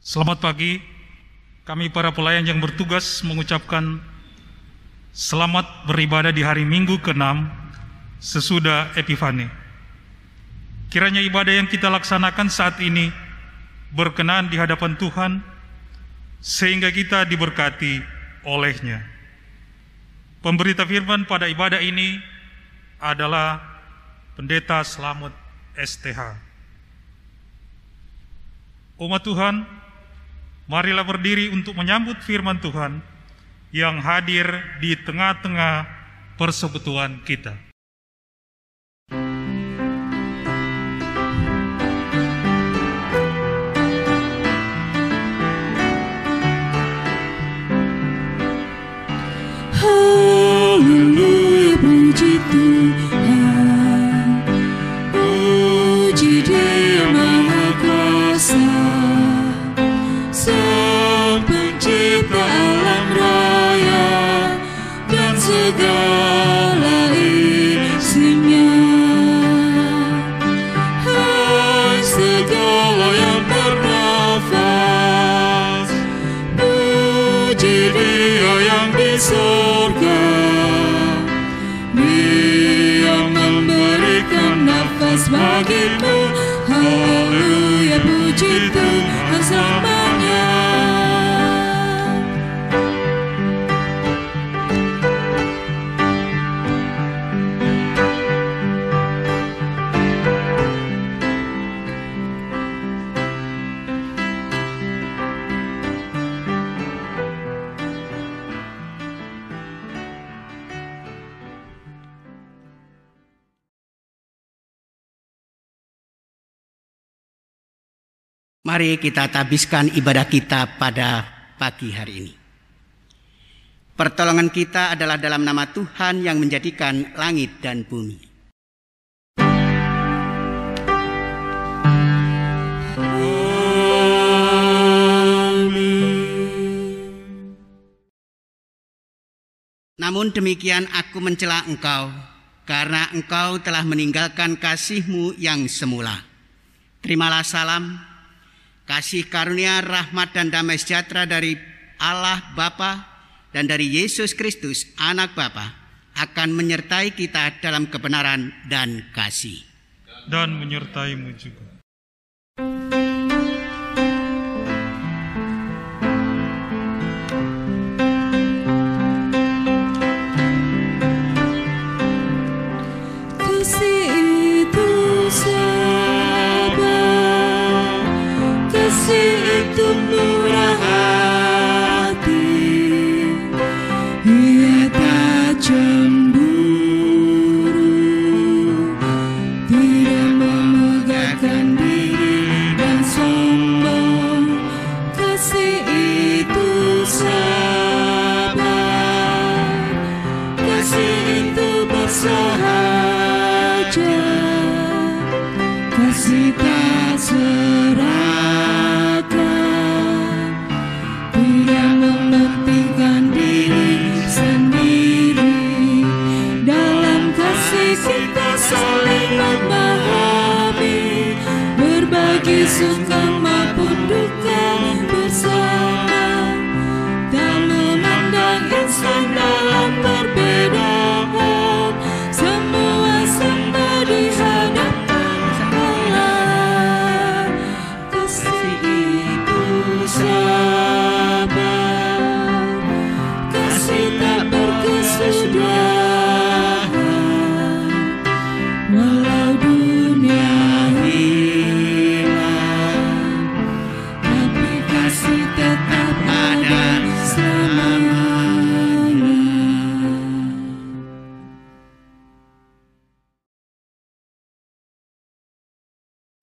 Selamat pagi, kami para pelayan yang bertugas mengucapkan selamat beribadah di hari Minggu ke-6 sesudah Epifani. Kiranya ibadah yang kita laksanakan saat ini berkenan di hadapan Tuhan, sehingga kita diberkati olehnya. Pemberita firman pada ibadah ini adalah Pendeta Slamet STH. Umat Tuhan, marilah berdiri untuk menyambut firman Tuhan yang hadir di tengah-tengah persekutuan kita. Haleluya, puji Tuhan, puji Dia Maha Kuasa, Sang Pencipta alam raya dan segala isinya. Hai segala yang bernafas, puji Dia yang di surga. Dia memberikan nafas bagimu. Haleluya, puji Tuhan selamanya. Mari kita tabiskan ibadah kita pada pagi hari ini. Pertolongan kita adalah dalam nama Tuhan yang menjadikan langit dan bumi. Namun demikian aku mencela engkau, karena engkau telah meninggalkan kasih-Mu yang semula. Terimalah salam, kasih karunia, rahmat dan damai sejahtera dari Allah Bapa dan dari Yesus Kristus Anak Bapa akan menyertai kita dalam kebenaran dan kasih. Dan menyertaimu juga.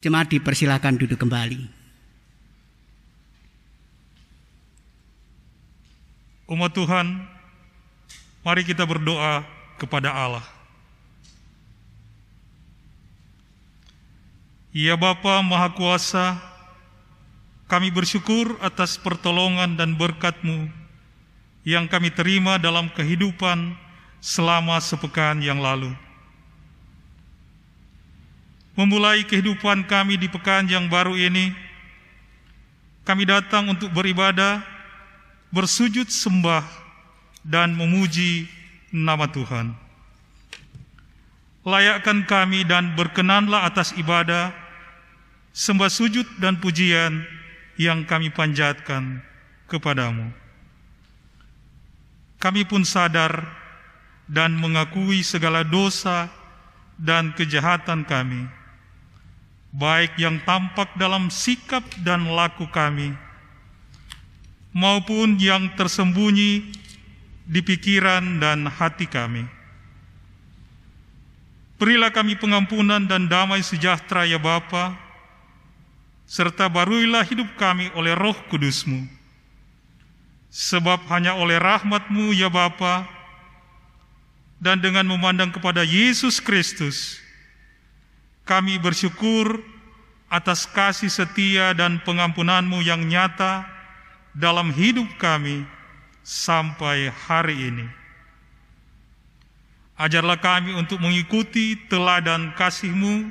Jemaat dipersilakan duduk kembali. Umat Tuhan, mari kita berdoa kepada Allah. Ya Bapa Maha Kuasa, kami bersyukur atas pertolongan dan berkat-Mu yang kami terima dalam kehidupan selama sepekan yang lalu. Memulai kehidupan kami di pekan yang baru ini, kami datang untuk beribadah, bersujud sembah, dan memuji nama Tuhan. Layakkan kami dan berkenanlah atas ibadah, sembah sujud dan pujian yang kami panjatkan kepadamu. Kami pun sadar dan mengakui segala dosa dan kejahatan kami, baik yang tampak dalam sikap dan laku kami, maupun yang tersembunyi di pikiran dan hati kami. Berilah kami pengampunan dan damai sejahtera ya Bapa, serta baruilah hidup kami oleh Roh Kudus-Mu. Sebab hanya oleh rahmat-Mu ya Bapa, dan dengan memandang kepada Yesus Kristus, kami bersyukur atas kasih setia dan pengampunan-Mu yang nyata dalam hidup kami sampai hari ini. Ajarlah kami untuk mengikuti teladan kasih-Mu,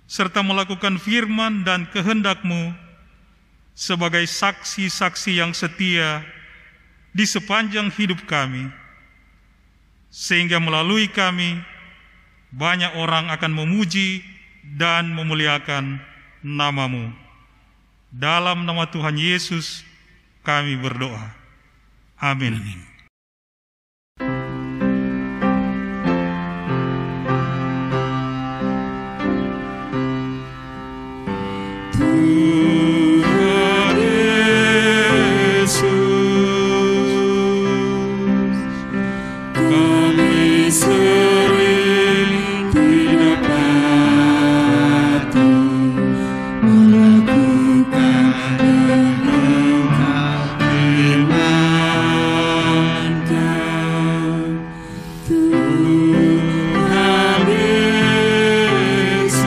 serta melakukan firman dan kehendak-Mu sebagai saksi-saksi yang setia di sepanjang hidup kami, sehingga melalui kami banyak orang akan memuji dan memuliakan nama-Mu. Dalam nama Tuhan Yesus kami berdoa. Amin. Tuhan Yesus, kami sering tidak patuh melakukan yang Engkau firmankan. Tuhan Yesus,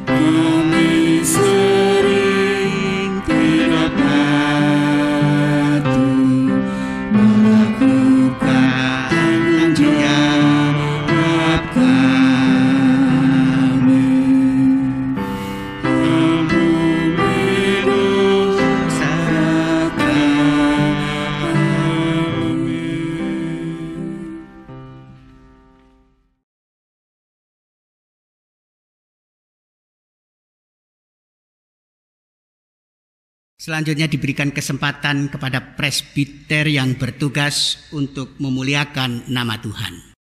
kami sering tidak patuh melakukan yang Engkau kami. Ampuni dosa kami. Selanjutnya diberikan kesempatan kepada presbiter yang bertugas untuk memuliakan nama Tuhan.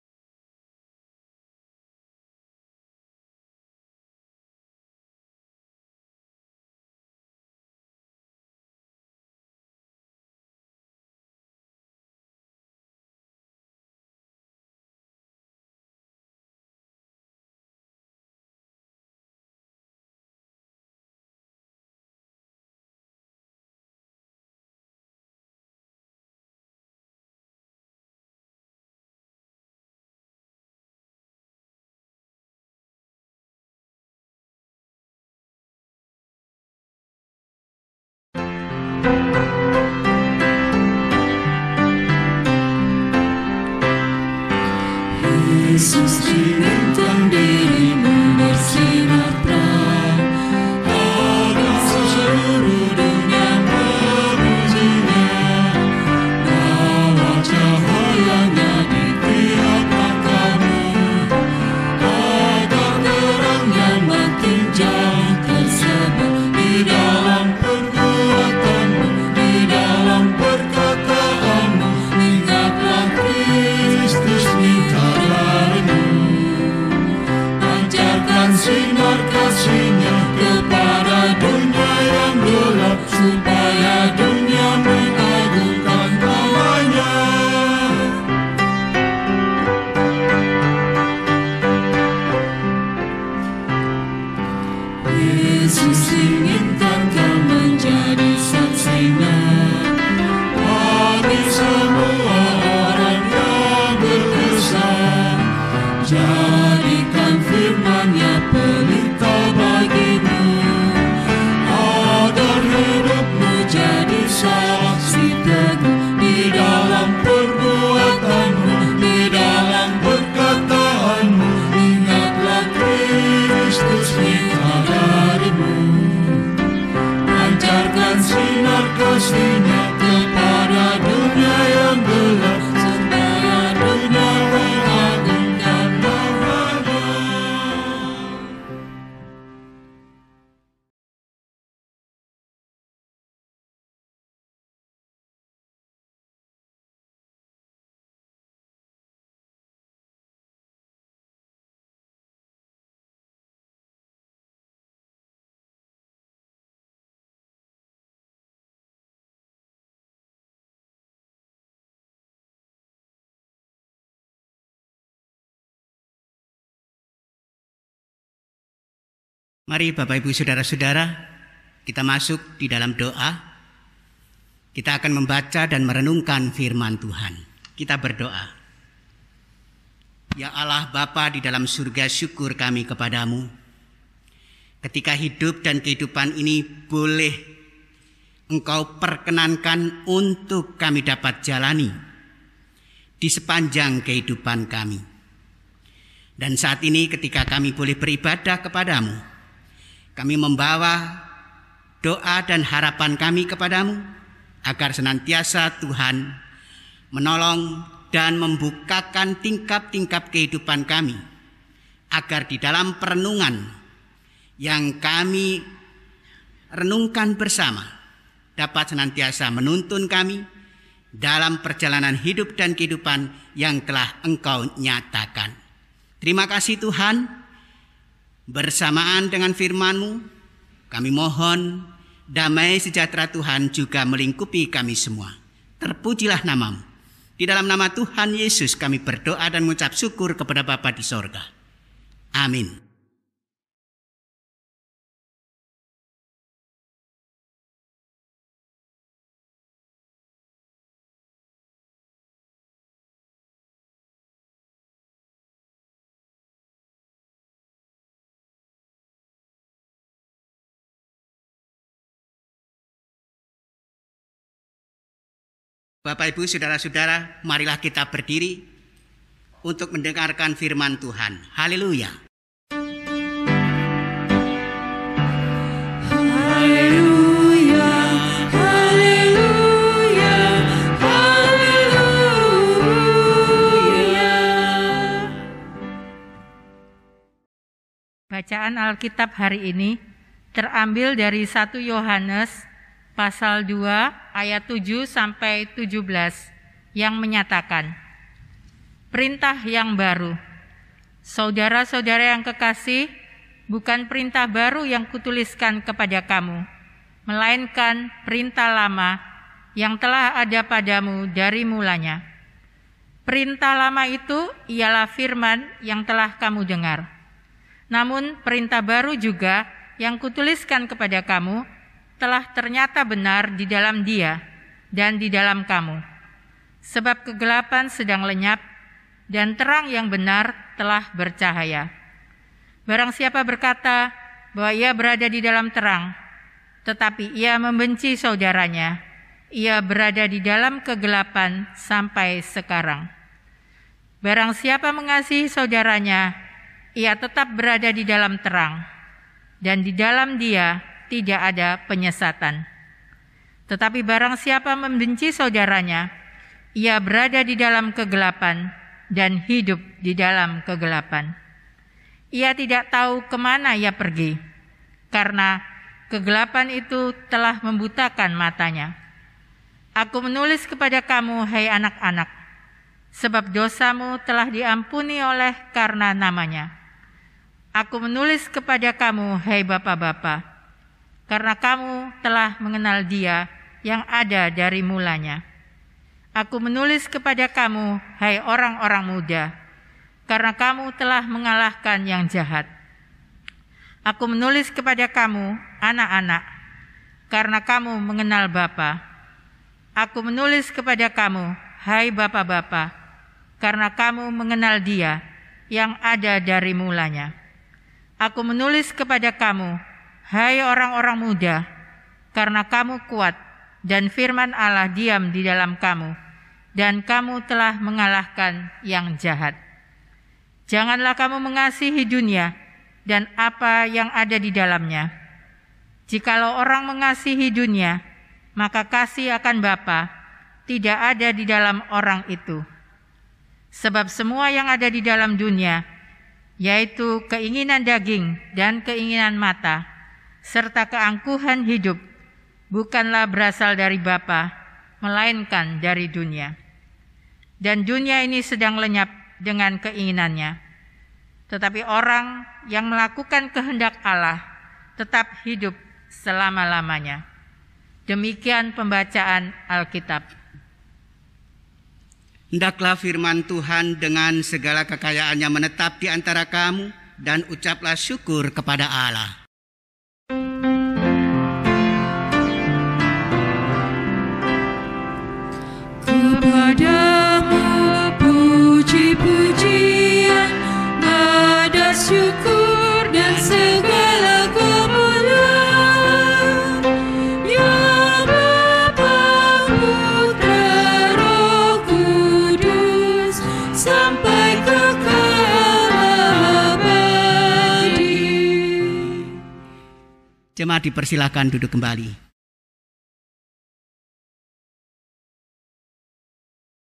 Mari Bapak Ibu Saudara-saudara, kita masuk di dalam doa. Kita akan membaca dan merenungkan firman Tuhan. Kita berdoa. Ya Allah Bapa di dalam surga, syukur kami kepadamu. Ketika hidup dan kehidupan ini boleh Engkau perkenankan untuk kami dapat jalani di sepanjang kehidupan kami. Dan saat ini ketika kami boleh beribadah kepadamu, kami membawa doa dan harapan kami kepadamu agar senantiasa Tuhan menolong dan membukakan tingkap-tingkap kehidupan kami, agar di dalam perenungan yang kami renungkan bersama dapat senantiasa menuntun kami dalam perjalanan hidup dan kehidupan yang telah Engkau nyatakan. Terima kasih Tuhan, bersamaan dengan firman-Mu, kami mohon damai sejahtera Tuhan juga melingkupi kami semua. Terpujilah nama-Mu. Di dalam nama Tuhan Yesus kami berdoa dan mengucap syukur kepada Bapa di sorga. Amin. Bapak Ibu Saudara-saudara, marilah kita berdiri untuk mendengarkan firman Tuhan. Haleluya. Haleluya, haleluya, haleluya. Bacaan Alkitab hari ini terambil dari 1 Yohanes pasal 2 ayat 7 sampai 17 yang menyatakan, perintah yang baru. Saudara-saudara yang kekasih, bukan perintah baru yang kutuliskan kepada kamu, melainkan perintah lama yang telah ada padamu dari mulanya. Perintah lama itu ialah firman yang telah kamu dengar. Namun perintah baru juga yang kutuliskan kepada kamu telah ternyata benar di dalam Dia dan di dalam kamu. Sebab kegelapan sedang lenyap dan terang yang benar telah bercahaya. Barang siapa berkata bahwa ia berada di dalam terang, tetapi ia membenci saudaranya, ia berada di dalam kegelapan sampai sekarang. Barang siapa mengasihi saudaranya, ia tetap berada di dalam terang, dan di dalam Dia tidak ada penyesatan. Tetapi barang siapa membenci saudaranya, ia berada di dalam kegelapan dan hidup di dalam kegelapan. Ia tidak tahu kemana ia pergi, karena kegelapan itu telah membutakan matanya. Aku menulis kepada kamu, hai anak-anak, sebab dosamu telah diampuni oleh karena namanya. Aku menulis kepada kamu, hai bapa-bapa, karena kamu telah mengenal Dia yang ada dari mulanya. Aku menulis kepada kamu, hai orang-orang muda, karena kamu telah mengalahkan yang jahat. Aku menulis kepada kamu, anak-anak, karena kamu mengenal Bapa. Aku menulis kepada kamu, hai bapa-bapa, karena kamu mengenal Dia yang ada dari mulanya. Aku menulis kepada kamu, hai orang-orang muda, karena kamu kuat dan firman Allah diam di dalam kamu, dan kamu telah mengalahkan yang jahat. Janganlah kamu mengasihi dunia dan apa yang ada di dalamnya. Jikalau orang mengasihi dunia, maka kasih akan Bapa tidak ada di dalam orang itu. Sebab semua yang ada di dalam dunia, yaitu keinginan daging dan keinginan mata, serta keangkuhan hidup, bukanlah berasal dari Bapa, melainkan dari dunia. Dan dunia ini sedang lenyap dengan keinginannya. Tetapi orang yang melakukan kehendak Allah tetap hidup selama-lamanya. Demikian pembacaan Alkitab. Hendaklah firman Tuhan dengan segala kekayaannya menetap di antara kamu, dan ucaplah syukur kepada Allah. Kepadamu puji-pujian, nada syukur dan segala kemuliaan, ya Bapa, Putra, Roh Kudus, sampai kekal abadi. Jemaat dipersilakan duduk kembali.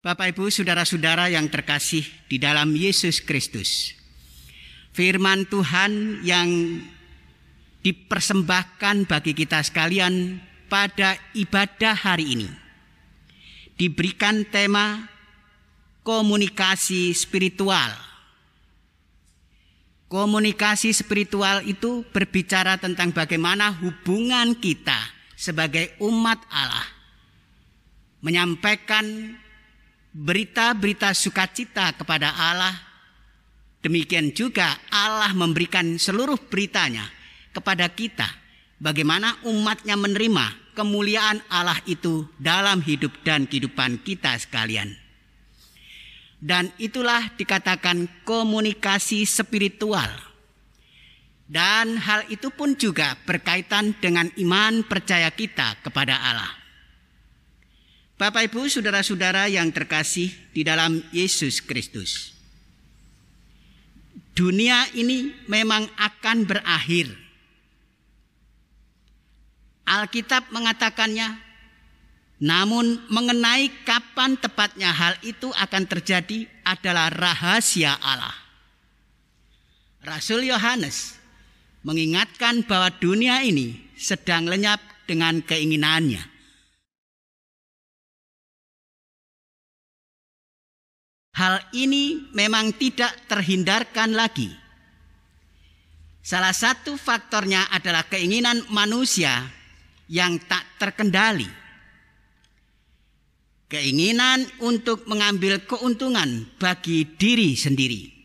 Bapak, Ibu, saudara-saudara yang terkasih di dalam Yesus Kristus, firman Tuhan yang dipersembahkan bagi kita sekalian pada ibadah hari ini diberikan tema komunikasi spiritual. Komunikasi spiritual itu berbicara tentang bagaimana hubungan kita sebagai umat Allah menyampaikan berita-berita sukacita kepada Allah. Demikian juga Allah memberikan seluruh beritanya kepada kita, bagaimana umatnya menerima kemuliaan Allah itu dalam hidup dan kehidupan kita sekalian. Dan itulah dikatakan komunikasi spiritual. Dan hal itu pun juga berkaitan dengan iman percaya kita kepada Allah. Bapak, Ibu, saudara-saudara yang terkasih di dalam Yesus Kristus, dunia ini memang akan berakhir. Alkitab mengatakannya, namun mengenai kapan tepatnya hal itu akan terjadi adalah rahasia Allah. Rasul Yohanes mengingatkan bahwa dunia ini sedang lenyap dengan keinginannya. Hal ini memang tidak terhindarkan lagi. Salah satu faktornya adalah keinginan manusia yang tak terkendali. Keinginan untuk mengambil keuntungan bagi diri sendiri.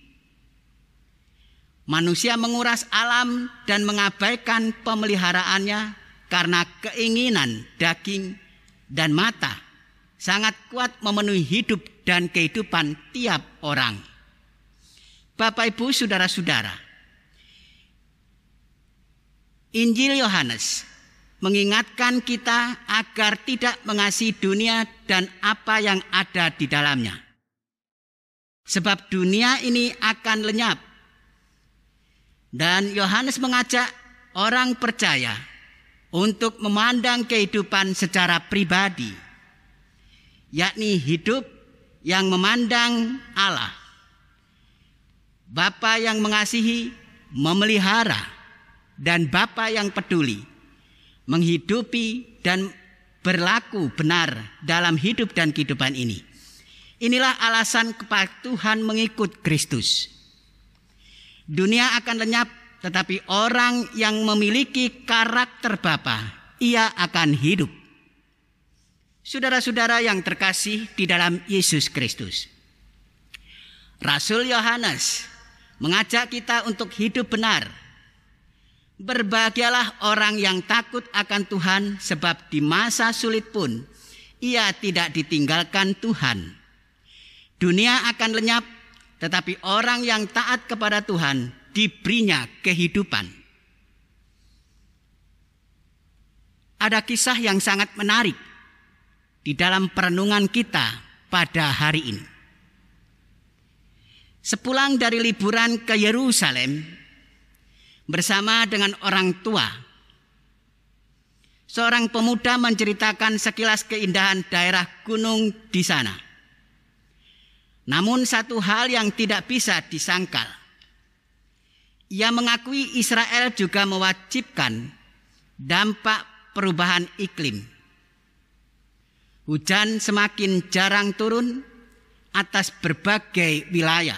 Manusia menguras alam dan mengabaikan pemeliharaannya karena keinginan daging dan mata sangat kuat memenuhi hidup dan kehidupan tiap orang. Bapak, Ibu, saudara-saudara, Injil Yohanes mengingatkan kita agar tidak mengasihi dunia dan apa yang ada di dalamnya. Sebab dunia ini akan lenyap. Dan Yohanes mengajak orang percaya untuk memandang kehidupan secara pribadi, yakni hidup yang memandang Allah, Bapa yang mengasihi, memelihara, dan Bapa yang peduli, menghidupi dan berlaku benar dalam hidup dan kehidupan ini. Inilah alasan kepatuhan mengikut Kristus. Dunia akan lenyap, tetapi orang yang memiliki karakter Bapa, ia akan hidup. Saudara-saudara yang terkasih di dalam Yesus Kristus, Rasul Yohanes mengajak kita untuk hidup benar. Berbahagialah orang yang takut akan Tuhan, sebab di masa sulit pun ia tidak ditinggalkan Tuhan. Dunia akan lenyap, tetapi orang yang taat kepada Tuhan diberinya kehidupan. Ada kisah yang sangat menarik di dalam perenungan kita pada hari ini. Sepulang dari liburan ke Yerusalem bersama dengan orang tua, seorang pemuda menceritakan sekilas keindahan daerah gunung di sana. Namun satu hal yang tidak bisa disangkal, ia mengakui Israel juga mewajibkan dampak perubahan iklim. Hujan semakin jarang turun atas berbagai wilayah.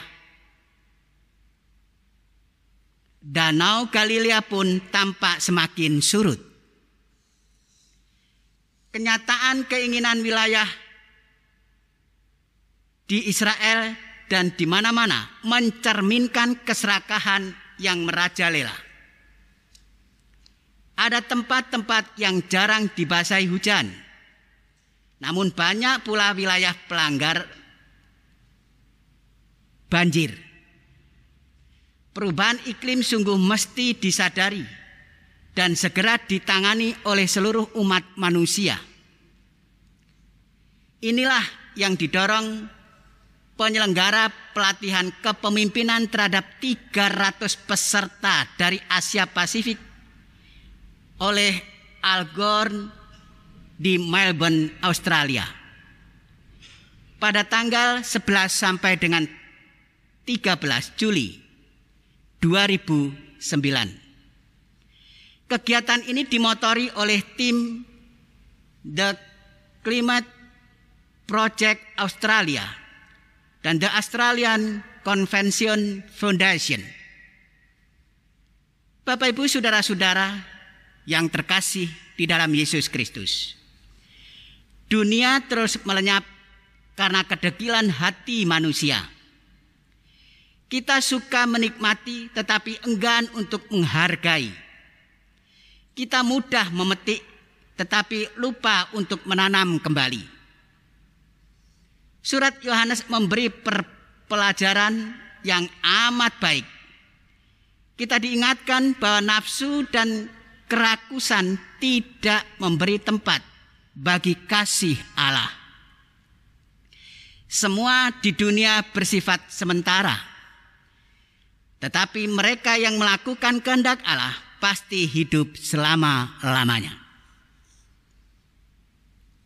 Danau Galilea pun tampak semakin surut. Kenyataan keinginan wilayah di Israel dan di mana-mana mencerminkan keserakahan yang merajalela. Ada tempat-tempat yang jarang dibasahi hujan. Namun banyak pula wilayah pelanggar banjir. Perubahan iklim sungguh mesti disadari dan segera ditangani oleh seluruh umat manusia. Inilah yang didorong penyelenggara pelatihan kepemimpinan terhadap 300 peserta dari Asia Pasifik oleh Al Gore di Melbourne, Australia. Pada tanggal 11 sampai dengan 13 Juli 2009. Kegiatan ini dimotori oleh tim The Climate Project Australia dan The Australian Convention Foundation. Bapak, Ibu, saudara-saudara yang terkasih di dalam Yesus Kristus, dunia terus melenyap karena kedegilan hati manusia. Kita suka menikmati tetapi enggan untuk menghargai. Kita mudah memetik tetapi lupa untuk menanam kembali. Surat Yohanes memberi pelajaran yang amat baik. Kita diingatkan bahwa nafsu dan kerakusan tidak memberi tempat bagi kasih Allah. Semua di dunia bersifat sementara. Tetapi mereka yang melakukan kehendak Allah pasti hidup selama-lamanya.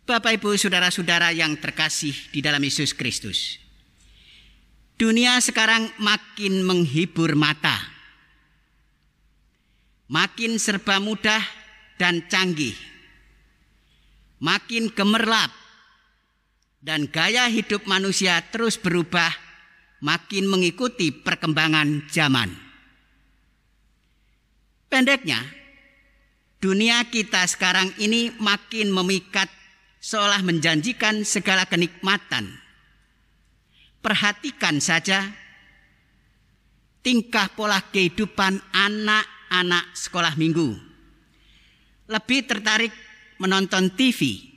Bapak, Ibu, saudara-saudara yang terkasih di dalam Yesus Kristus, dunia sekarang makin menghibur mata, makin serba mudah dan canggih, makin gemerlap, dan gaya hidup manusia terus berubah, makin mengikuti perkembangan zaman. Pendeknya, dunia kita sekarang ini makin memikat, seolah menjanjikan segala kenikmatan. Perhatikan saja tingkah pola kehidupan anak-anak sekolah minggu. Lebih tertarik menonton TV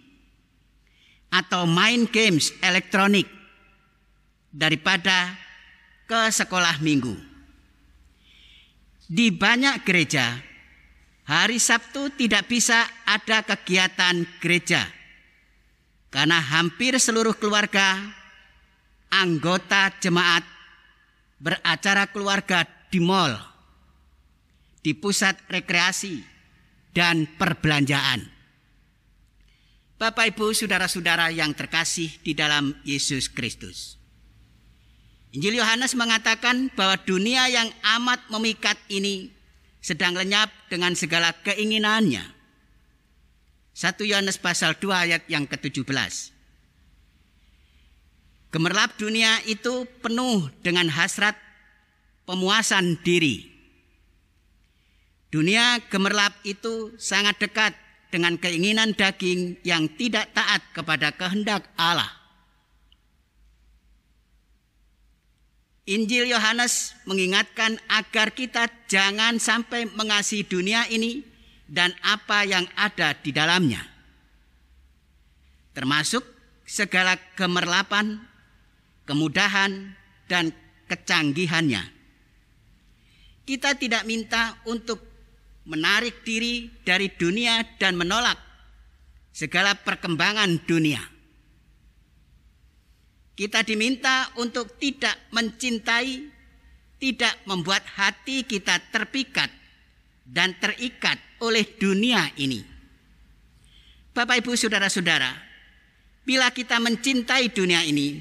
atau main games elektronik daripada ke sekolah minggu. Di banyak gereja, hari Sabtu tidak bisa ada kegiatan gereja karena hampir seluruh keluarga anggota jemaat beracara keluarga di mal, di pusat rekreasi, dan perbelanjaan. Bapak, Ibu, saudara-saudara yang terkasih di dalam Yesus Kristus, Injil Yohanes mengatakan bahwa dunia yang amat memikat ini sedang lenyap dengan segala keinginannya. 1 Yohanes pasal 2 ayat yang ke-17. Gemerlap dunia itu penuh dengan hasrat pemuasan diri. Dunia gemerlap itu sangat dekat dengan keinginan daging yang tidak taat kepada kehendak Allah. Injil Yohanes mengingatkan agar kita jangan sampai mengasihi dunia ini dan apa yang ada di dalamnya, termasuk segala gemerlapan, kemudahan, dan kecanggihannya. Kita tidak minta untuk menarik diri dari dunia dan menolak segala perkembangan dunia. Kita diminta untuk tidak mencintai, tidak membuat hati kita terpikat dan terikat oleh dunia ini. Bapak, Ibu, saudara-saudara, bila kita mencintai dunia ini,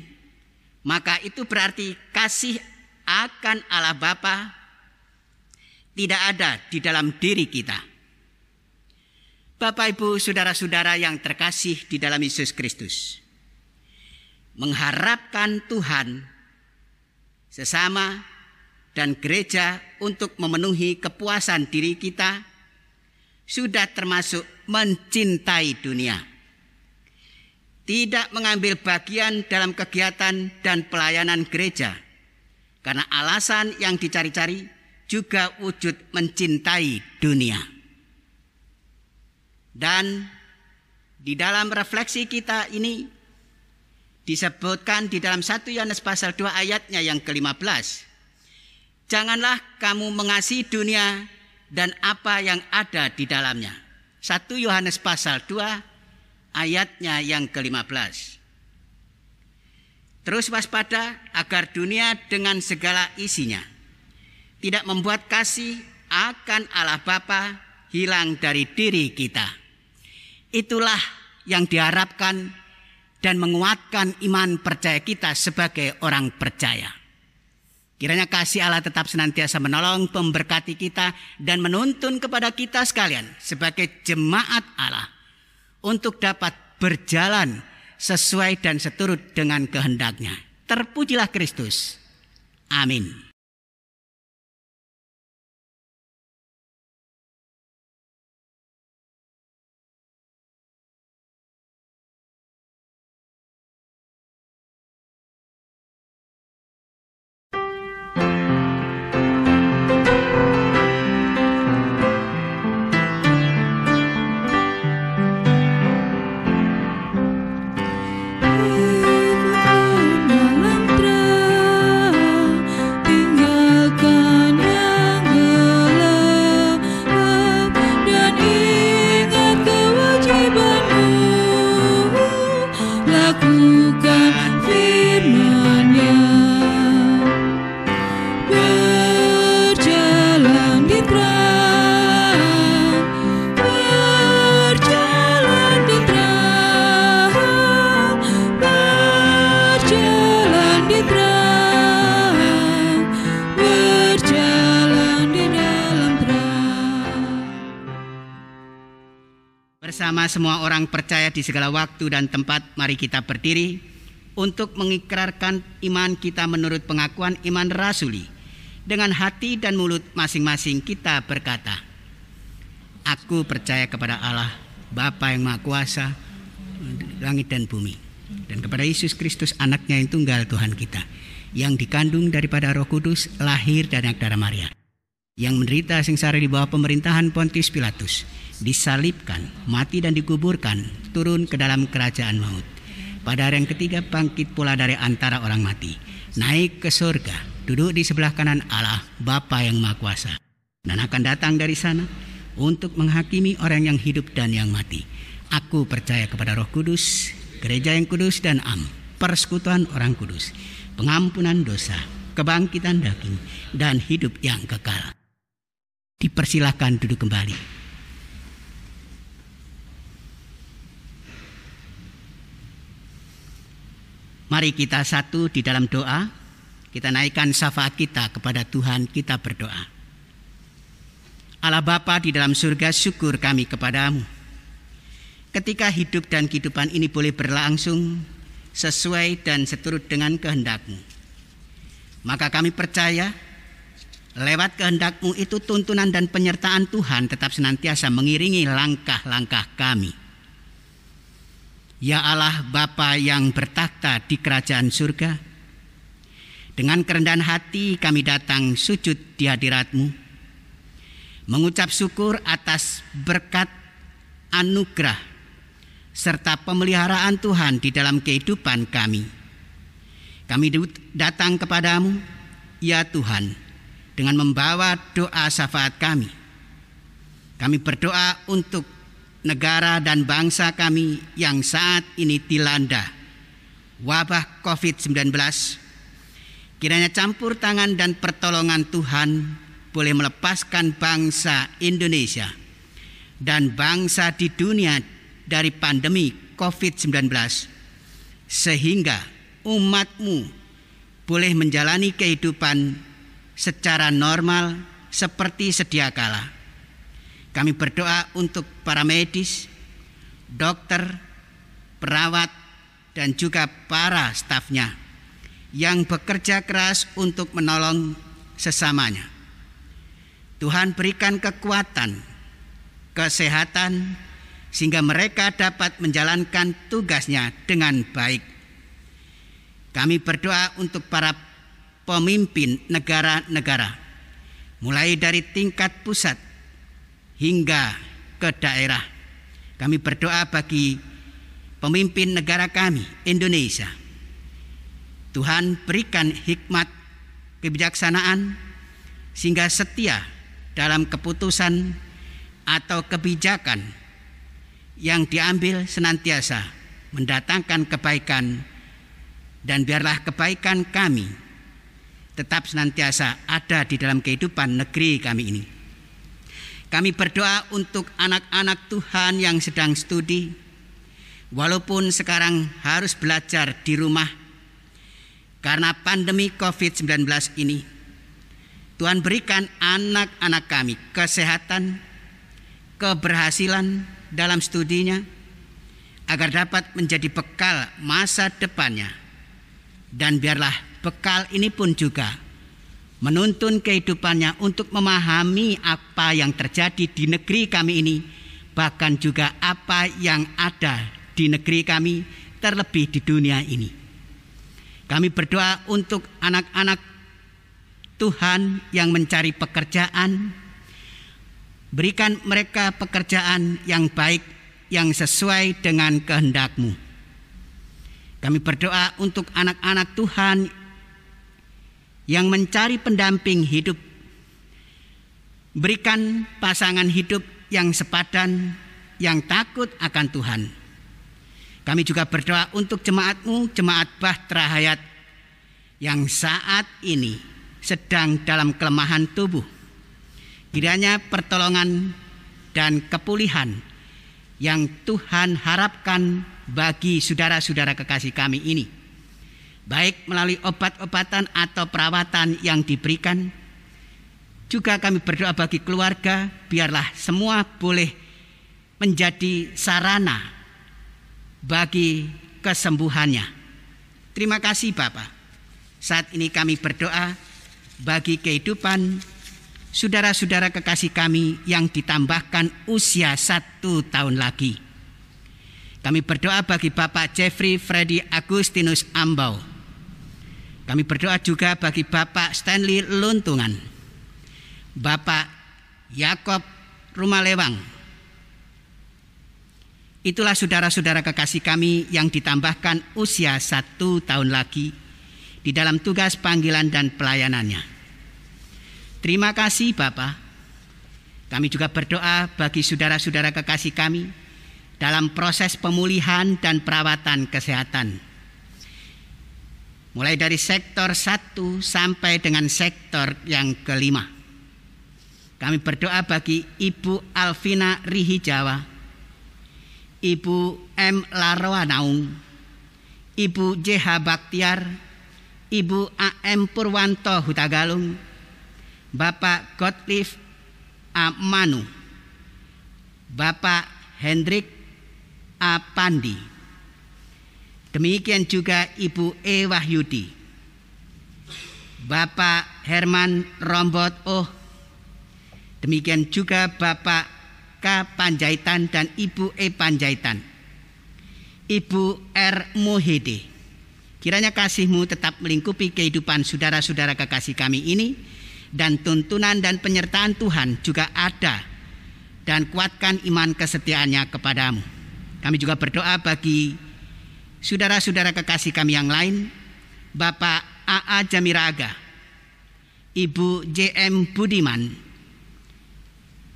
maka itu berarti kasih akan Allah Bapa tidak ada di dalam diri kita. Bapak, Ibu, saudara-saudara yang terkasih di dalam Yesus Kristus, mengharapkan Tuhan, sesama, dan gereja untuk memenuhi kepuasan diri kita sudah termasuk mencintai dunia. Tidak mengambil bagian dalam kegiatan dan pelayanan gereja karena alasan yang dicari-cari juga wujud mencintai dunia. Dan Di dalam refleksi kita ini disebutkan di dalam 1 Yohanes pasal 2 ayatnya yang ke-15. Janganlah kamu mengasihi dunia dan apa yang ada di dalamnya. 1 Yohanes pasal 2 ayatnya yang ke-15. Terus waspada agar dunia dengan segala isinya tidak membuat kasih akan Allah Bapa hilang dari diri kita. Itulah yang diharapkan dan menguatkan iman percaya kita sebagai orang percaya. Kiranya kasih Allah tetap senantiasa menolong, memberkati kita dan menuntun kepada kita sekalian sebagai jemaat Allah untuk dapat berjalan sesuai dan seturut dengan kehendaknya. Terpujilah Kristus. Amin. Malam terang, tinggalkan yang gelap dan ingat kewajibanmu. Lakukan firman-Nya. Berjalan di terang, berjalan di terang, berjalan di terang, berjalan di dalam terang. Bersama semua orang percaya di segala waktu dan tempat, mari kita berdiri untuk mengikrarkan iman kita menurut pengakuan iman rasuli. Dengan hati dan mulut masing-masing kita berkata, aku percaya kepada Allah, Bapa yang Maha Kuasa, langit dan bumi, dan kepada Yesus Kristus anaknya yang tunggal Tuhan kita, yang dikandung daripada Roh Kudus, lahir dari anak darah Maria, yang menderita sengsara di bawah pemerintahan Pontius Pilatus, disalibkan, mati dan dikuburkan, turun ke dalam kerajaan maut. Pada hari yang ketiga bangkit pula dari antara orang mati, naik ke surga, duduk di sebelah kanan Allah, Bapa yang Maha Kuasa, dan akan datang dari sana untuk menghakimi orang yang hidup dan yang mati. Aku percaya kepada Roh Kudus, gereja yang kudus dan am, persekutuan orang kudus, pengampunan dosa, kebangkitan daging, dan hidup yang kekal. Dipersilakan duduk kembali. Mari kita satu di dalam doa. Kita naikkan syafaat kita kepada Tuhan, kita berdoa. Allah Bapa di dalam surga, syukur kami kepadamu. Ketika hidup dan kehidupan ini boleh berlangsung sesuai dan seturut dengan kehendak-Mu, maka kami percaya lewat kehendak-Mu itu tuntunan dan penyertaan Tuhan tetap senantiasa mengiringi langkah-langkah kami. Ya Allah Bapa yang bertakhta di kerajaan surga, dengan kerendahan hati kami datang sujud di hadirat-Mu, mengucap syukur atas berkat, anugerah, serta pemeliharaan Tuhan di dalam kehidupan kami. Kami datang kepadamu, ya Tuhan, dengan membawa doa syafaat kami. Kami berdoa untuk negara dan bangsa kami yang saat ini dilanda wabah COVID-19. Kiranya campur tangan dan pertolongan Tuhan boleh melepaskan bangsa Indonesia dan bangsa di dunia dari pandemi COVID-19, sehingga umat-Mu boleh menjalani kehidupan secara normal seperti sedia kala. Kami berdoa untuk para medis, dokter, perawat, dan juga para stafnya yang bekerja keras untuk menolong sesamanya. Tuhan berikan kekuatan, kesehatan, sehingga mereka dapat menjalankan tugasnya dengan baik. Kami berdoa untuk para pemimpin negara-negara, mulai dari tingkat pusat hingga ke daerah. Kami berdoa bagi pemimpin negara kami, Indonesia. Tuhan berikan hikmat kebijaksanaan sehingga setia dalam keputusan atau kebijakan yang diambil senantiasa mendatangkan kebaikan, dan biarlah kebaikan kami tetap senantiasa ada di dalam kehidupan negeri kami ini. Kami berdoa untuk anak-anak Tuhan yang sedang studi, walaupun sekarang harus belajar di rumah karena pandemi COVID-19 ini. Tuhan berikan anak-anak kami kesehatan, keberhasilan dalam studinya, agar dapat menjadi bekal masa depannya. Dan biarlah bekal ini pun juga menuntun kehidupannya untuk memahami apa yang terjadi di negeri kami ini, bahkan juga apa yang ada di negeri kami, terlebih di dunia ini. Kami berdoa untuk anak-anak Tuhan yang mencari pekerjaan. Berikan mereka pekerjaan yang baik, yang sesuai dengan kehendak-Mu. Kami berdoa untuk anak-anak Tuhan yang mencari pendamping hidup. Berikan pasangan hidup yang sepadan, yang takut akan Tuhan. Kami juga berdoa untuk jemaat-Mu, Jemaat Bahtera Hayat, yang saat ini sedang dalam kelemahan tubuh. Kiranya pertolongan dan kepulihan yang Tuhan harapkan bagi saudara-saudara kekasih kami ini, baik melalui obat-obatan atau perawatan yang diberikan. Juga kami berdoa bagi keluarga, biarlah semua boleh menjadi sarana bagi kesembuhannya. Terima kasih Bapa. Saat ini kami berdoa bagi kehidupan saudara-saudara kekasih kami yang ditambahkan usia 1 tahun lagi. Kami berdoa bagi Bapak Jeffrey Freddy Agustinus Ambau. Kami berdoa juga bagi Bapak Stanley Luntungan, Bapak Yakob Rumalewang. Itulah saudara-saudara kekasih kami yang ditambahkan usia 1 tahun lagi di dalam tugas panggilan dan pelayanannya. Terima kasih Bapak. Kami juga berdoa bagi saudara-saudara kekasih kami dalam proses pemulihan dan perawatan kesehatan. Mulai dari sektor 1 sampai dengan sektor yang kelima. Kami berdoa bagi Ibu Alvina Rihijawa, Ibu M. Laroa Naung, Ibu J.H. Baktiar, Ibu A.M. Purwanto Hutagalung, Bapak Gottlieb A. Manu, Bapak Hendrik A. Pandi. Demikian juga Ibu E. Wahyudi, Bapak Herman Rombot Oh. Demikian juga Bapak K. Panjaitan dan Ibu E. Panjaitan, Ibu R. Muhede. Kiranya kasih-Mu tetap melingkupi kehidupan saudara-saudara kekasih kami ini, dan tuntunan dan penyertaan Tuhan juga ada, dan kuatkan iman kesetiaannya kepadamu. Kami juga berdoa bagi saudara-saudara kekasih kami yang lain, Bapak A.A. Jamiraga, Ibu J.M. Budiman,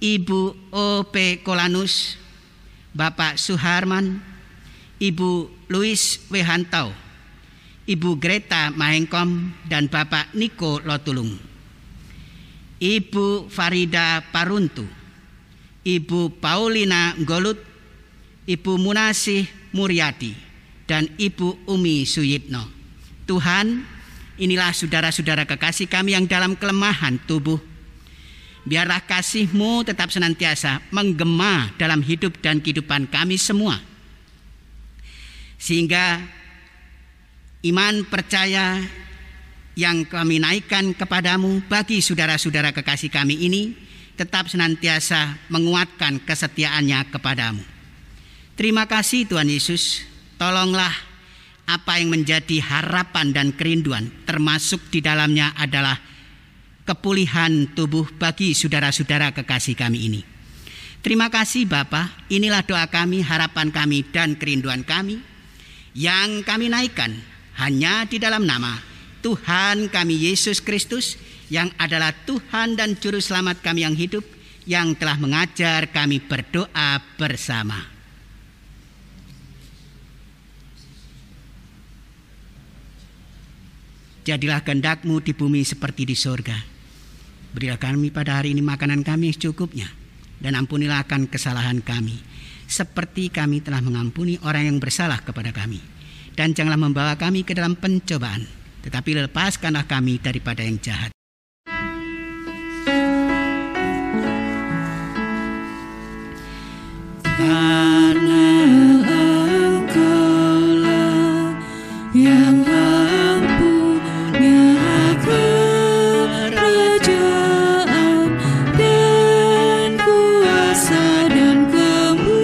Ibu O.P. Kolanus, Bapak Suharman, Ibu Louis Wehantau, Ibu Greta Mahengkom, dan Bapak Niko Lotulung, Ibu Farida Paruntu, Ibu Paulina Golut, Ibu Munasih Muryadi, dan Ibu Umi Suyitno. Tuhan, inilah saudara-saudara kekasih kami yang dalam kelemahan tubuh. Biarlah kasih-Mu tetap senantiasa menggema dalam hidup dan kehidupan kami semua, sehingga iman percaya yang kami naikkan kepadamu bagi saudara-saudara kekasih kami ini tetap senantiasa menguatkan kesetiaannya kepadamu. Terima kasih Tuhan Yesus. Tolonglah apa yang menjadi harapan dan kerinduan, termasuk di dalamnya adalah kepulihan tubuh bagi saudara-saudara kekasih kami ini. Terima kasih Bapa, inilah doa kami, harapan kami, dan kerinduan kami yang kami naikkan hanya di dalam nama Tuhan kami Yesus Kristus, yang adalah Tuhan dan Juru Selamat kami yang hidup, yang telah mengajar kami berdoa bersama. Jadilah kehendak-Mu di bumi seperti di sorga. Berilah kami pada hari ini makanan kami yang secukupnya, dan ampunilah akan kesalahan kami, seperti kami telah mengampuni orang yang bersalah kepada kami. Dan janganlah membawa kami ke dalam pencobaan, tetapi lepaskanlah kami daripada yang jahat. Karena Engkaulah yang punya kerajaan dan kuasa dan kemuliaan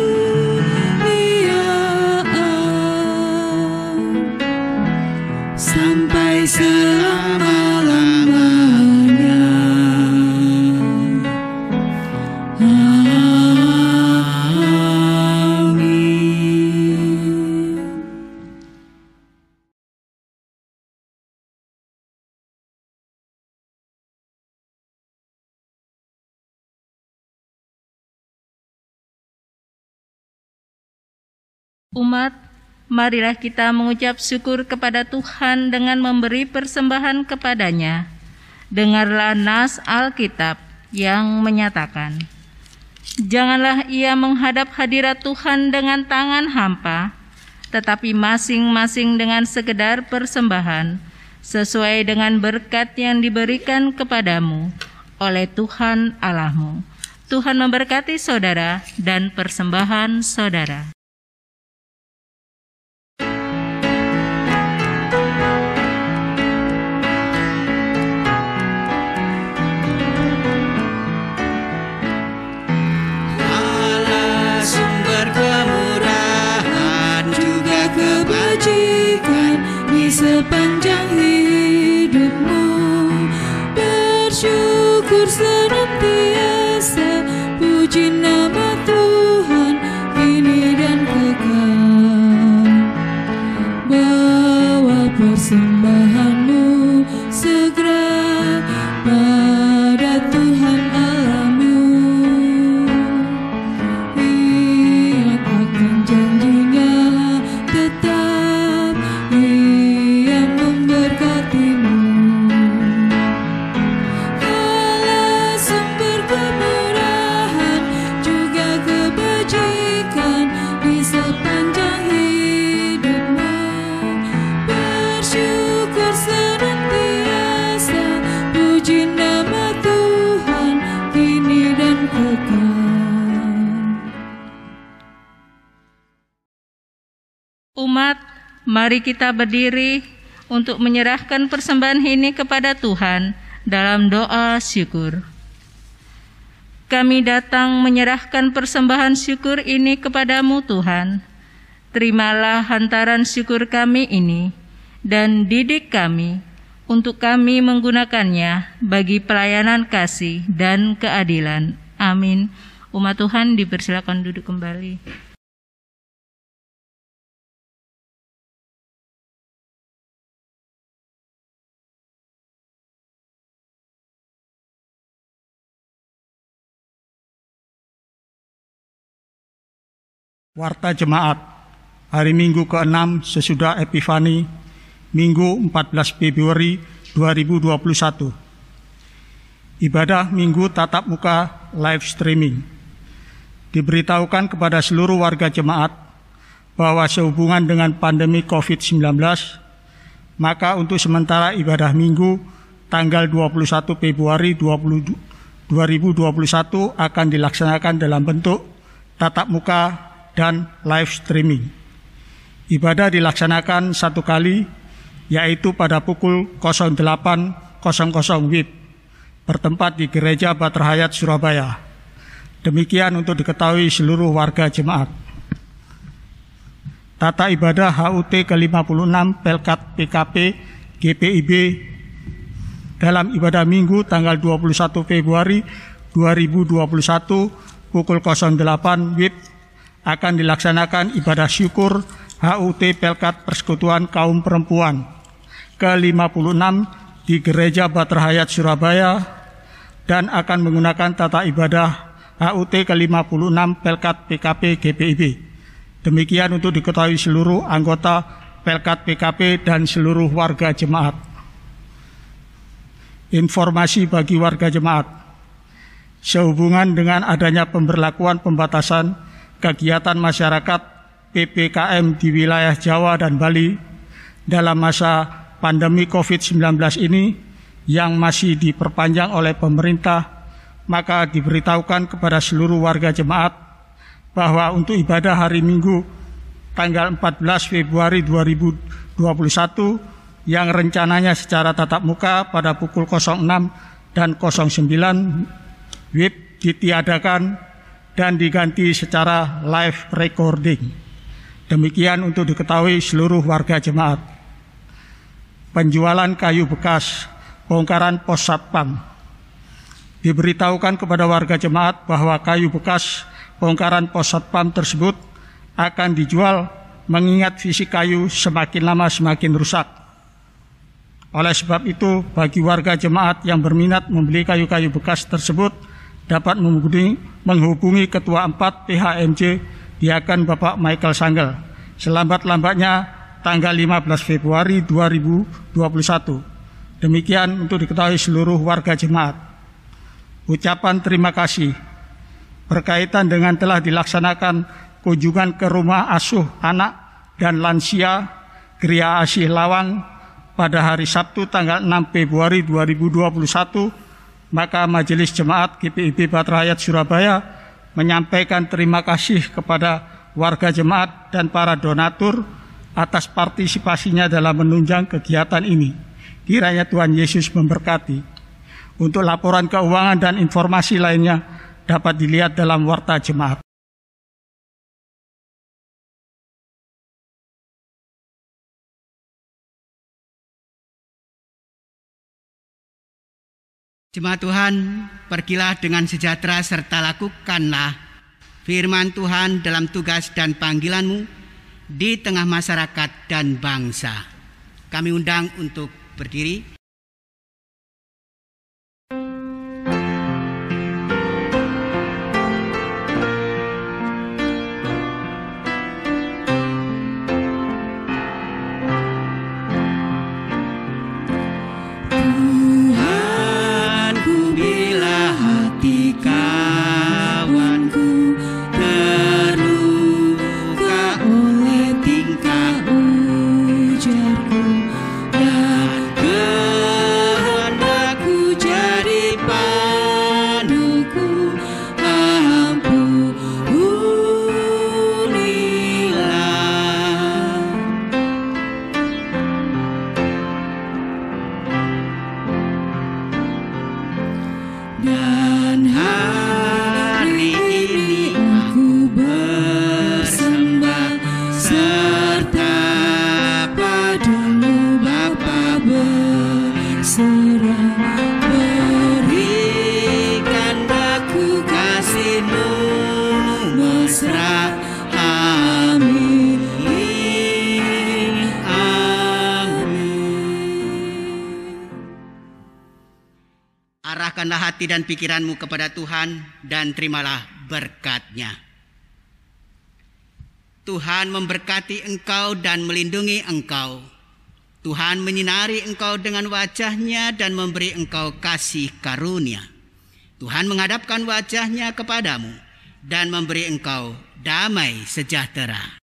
sampai selama-lamanya. Umat, marilah kita mengucap syukur kepada Tuhan dengan memberi persembahan kepadanya. Dengarlah nas Alkitab yang menyatakan, janganlah ia menghadap hadirat Tuhan dengan tangan hampa, tetapi masing-masing dengan sekedar persembahan, sesuai dengan berkat yang diberikan kepadamu oleh Tuhan Allahmu. Tuhan memberkati saudara dan persembahan saudara. Sepanjang hidupmu bersyukur senantiasa, puji nama Tuhan kini dan kekal. Bawa persembahanmu segera pada Tuhan Allahmu. Ingat akan janjinya tetap, Ia memberkatimu. Allah sumber kemurahan juga kebajikan di sepanjang hidupmu. Bersyukur senantiasa, puji nama Tuhan kini dan kekal. Umat, mari kita berdiri untuk menyerahkan persembahan ini kepada Tuhan dalam doa syukur. Kami datang menyerahkan persembahan syukur ini kepadamu Tuhan. Terimalah hantaran syukur kami ini dan didik kami untuk kami menggunakannya bagi pelayanan kasih dan keadilan. Amin. Umat Tuhan dipersilakan duduk kembali. Warta Jemaat, hari Minggu ke-6 sesudah Epifani, Minggu 14 Februari 2021. Ibadah Minggu tatap muka live streaming. Diberitahukan kepada seluruh warga jemaat bahwa sehubungan dengan pandemi COVID-19, maka untuk sementara ibadah Minggu tanggal 21 Februari 2021 akan dilaksanakan dalam bentuk tatap muka dan live streaming. Ibadah dilaksanakan satu kali, yaitu pada pukul 08.00 WIB, bertempat di Gereja Batrahayat Surabaya. Demikian untuk diketahui seluruh warga jemaat. Tata ibadah HUT ke-56 Pelkat PKP GPIB dalam ibadah Minggu tanggal 21 Februari 2021 pukul 08 WIB akan dilaksanakan ibadah syukur HUT Pelkat Persekutuan Kaum Perempuan ke-56 di Gereja Batrahayat Surabaya dan akan menggunakan tata ibadah HUT ke-56 Pelkat PKP GPIB. Demikian untuk diketahui seluruh anggota Pelkat PKP dan seluruh warga jemaat. Informasi bagi warga jemaat. Sehubungan dengan adanya pemberlakuan pembatasan kegiatan masyarakat PPKM di wilayah Jawa dan Bali dalam masa pandemi COVID-19 ini yang masih diperpanjang oleh pemerintah, maka diberitahukan kepada seluruh warga jemaat bahwa untuk ibadah hari Minggu tanggal 14 Februari 2021 yang rencananya secara tatap muka pada pukul 06 dan 09 WIB ditiadakan dan diganti secara live recording. Demikian untuk diketahui seluruh warga jemaat. Penjualan kayu bekas, bongkaran pos satpam. Diberitahukan kepada warga jemaat bahwa kayu bekas bongkaran pos satpam tersebut akan dijual mengingat fisik kayu semakin lama semakin rusak. Oleh sebab itu, bagi warga jemaat yang berminat membeli kayu-kayu bekas tersebut dapat menghubungi Ketua 4 PHMJ Diaken Bapak Michael Sanggel selambat-lambatnya tanggal 15 Februari 2021. Demikian untuk diketahui seluruh warga jemaat. Ucapan terima kasih berkaitan dengan telah dilaksanakan kunjungan ke rumah asuh anak dan lansia Gria Asih Lawang pada hari Sabtu tanggal 6 Februari 2021, maka Majelis Jemaat GPIB Batrahayat Surabaya menyampaikan terima kasih kepada warga jemaat dan para donatur atas partisipasinya dalam menunjang kegiatan ini. Kiranya Tuhan Yesus memberkati. Untuk laporan keuangan dan informasi lainnya dapat dilihat dalam Warta Jemaat. Jemaat Tuhan, pergilah dengan sejahtera serta lakukanlah firman Tuhan dalam tugas dan panggilanmu di tengah masyarakat dan bangsa. Kami undang untuk berdiri. Arahkanlah hati dan pikiranmu kepada Tuhan dan terimalah berkat-Nya. Tuhan memberkati engkau dan melindungi engkau. Tuhan menyinari engkau dengan wajah-Nya dan memberi engkau kasih karunia. Tuhan menghadapkan wajah-Nya kepadamu dan memberi engkau damai sejahtera.